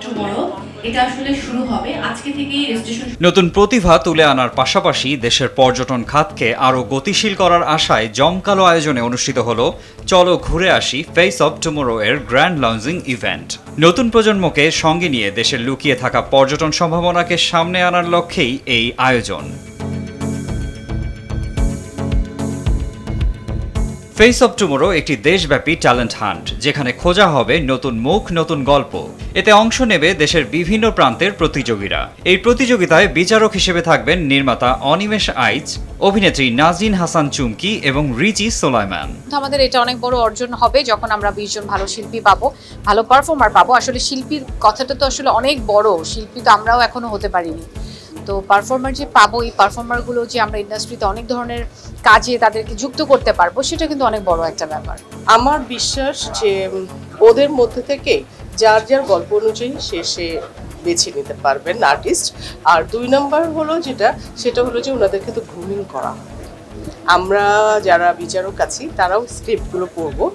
Tomorrow এটা আসলে শুরু হবে আজকে থেকেই রেজিস্ট্রেশন। নতুন প্রতিভা তুলে আনার পাশাপাশি দেশের পর্যটন খাতকে আরও গতিশীল করার আশায় জমকালো আয়োজনে অনুষ্ঠিত হলো চলো ঘুরে আসি ফেস অব টুমরো এর গ্র্যান্ড লঞ্চিং ইভেন্ট। নতুন প্রজন্মকে সঙ্গে নিয়ে দেশের লুকিয়ে থাকা পর্যটন সম্ভাবনাকে সামনে আনার লক্ষ্যেই এই আয়োজন। ফেস অব টুমরো একটি দেশব্যাপী ট্যালেন্ট হান্ট, যেখানে খোঁজা হবে নতুন মুখ, নতুন গল্প। এতে অংশ নেবে দেশের বিভিন্ন প্রান্তের প্রতিযোগীরা। এই প্রতিযোগিতায় বিচারক হিসেবে থাকবেন নির্মাতা অনিমেষ আইচ, অভিনেত্রী নাজরিন হাসান চুমকি এবং রিচি সোলাইমান। আমাদের এটা অনেক বড় অর্জন হবে যখন আমরা 20 জন ভালো শিল্পী পাবো, ভালো পারফর্মার পাবো। আসলে শিল্পীর কথাটা তো আসলে অনেক বড়, শিল্পী তো আমরাও এখনো হতে পারিনি। তো পারফর্মার যে পাবো, এই পারফর্মারগুলো যে আমরা ইন্ডাস্ট্রিতে অনেক ধরনের কাজে তাদেরকে যুক্ত করতে পারবো, সেটা কিন্তু অনেক বড় একটা ব্যাপার। আমার বিশ্বাস যে ওদের মধ্যে থেকে যার যার গল্প অনুযায়ী সে বেছে নিতে পারবেন আর্টিস্ট। আর 2 নম্বর হলো সেটা হলো যে ওনাদেরকে তো গ্রুমিং করা হবে। আমরা যারা বিচারক আছি তারাও স্ক্রিপ্টগুলো পড়বো,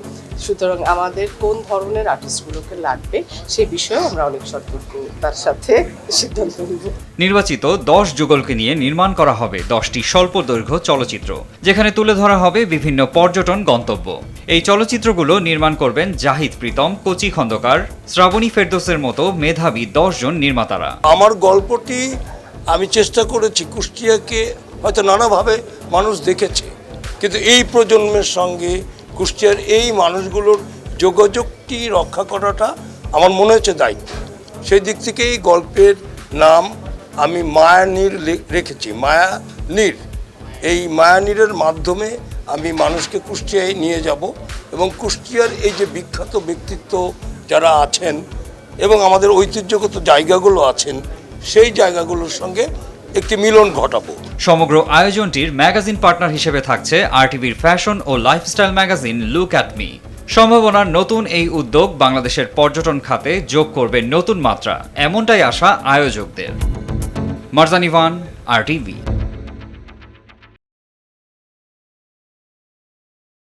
সুতরাং আমাদের কোন ধরনের আর্টিস্টগুলোকে লাগবে সে বিষয়ে আমরা অনেক সতর্কতার সাথে সিদ্ধান্ত নেব। নির্বাচিত 10 যুগলকে নিয়ে নির্মাণ করা হবে 10টি স্বল্প দৈর্ঘ্য চলচ্চিত্র, যেখানে তুলে ধরা হবে বিভিন্ন পর্যটন গন্তব্য। এই চলচ্চিত্রগুলো নির্মাণ করবেন জাহিদ প্রীতম, কচি খন্দকার, শ্রাবণী ফেরদৌসের মতো মেধাবী 10 জন নির্মাতারা। আমার গল্পটি আমি চেষ্টা করেছি, কুষ্টিয়াকে হয়তো নানাভাবে মানুষ দেখেছে, কিন্তু এই প্রজন্মের সঙ্গে কুষ্টিয়ার এই মানুষগুলোর যোগাযোগটি রক্ষা করাটা আমার মনে হচ্ছে দায়িত্ব। সেই দিক থেকে এই গল্পের নাম আমি মায়ানীর রেখেছি, মায়ানীর। এই মায়ানীরের মাধ্যমে আমি মানুষকে কুষ্টিয়ায় নিয়ে যাব এবং কুষ্টিয়ার এই যে বিখ্যাত ব্যক্তিত্ব যারা আছেন এবং আমাদের ঐতিহ্যগত জায়গাগুলো আছেন, সেই জায়গাগুলোর সঙ্গে একটি মিলন ঘটাবো। সমগ্র আয়োজনটির ম্যাগাজিন পার্টনার হিসেবে থাকছে আরটিভির ফ্যাশন ও lifestyle magazine look at me. সম্ভাবনার নতুন এই উদ্যোগ বাংলাদেশের পর্যটন খাতে যোগ করবে নতুন মাত্রা, এমনটাই আশা আয়োজকদের। মারজান ইভান, আরটিভি।